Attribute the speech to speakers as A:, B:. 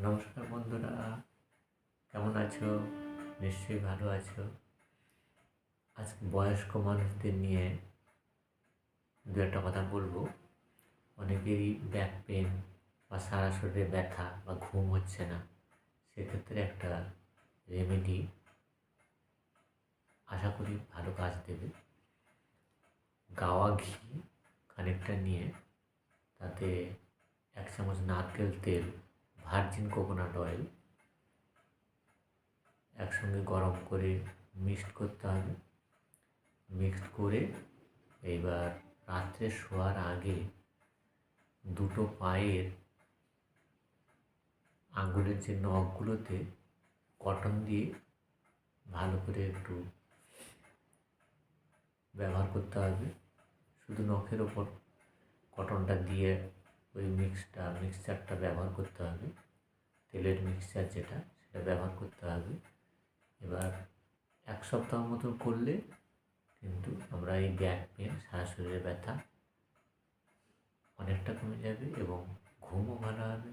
A: নমস্কার বন্ধুরা, কেমন আছো? নিশ্চয়ই ভালো আছো। আজকে বয়স্ক মানুষদের নিয়ে দু একটা কথা বলবো। অনেকেরই ব্যাক পেন বা সারা শরীরে ব্যথা বা ঘুম হচ্ছে না, সেক্ষেত্রে একটা রেমেডি আশা করি ভালো কাজ দেবে। গাওয়া ঘি খানিকটা নিয়ে তাতে 1 চামচ নারকেল তেল, ভার্জিন কোকোনাট অয়েল একসঙ্গে গরম করে মিক্সড করতে হবে। মিক্সড করে এইবার রাত্রে শোয়ার আগে দুটো পায়ের আঙুলের যে নখগুলোতে কটন দিয়ে ভালো করে একটু ব্যবহার করতে হবে। শুধু নখের ওপর কটনটা দিয়ে ওই মিক্সচারটা ব্যবহার করতে হবে। তেলের মিক্সচার সেটা ব্যবহার করতে হবে। এবার 1 সপ্তাহ মতো করলে কিন্তু আমরা এই ব্যাক পেন, সারা শরীরে ব্যথা অনেকটা কমে যাবে এবং ঘুমও ভালো হবে।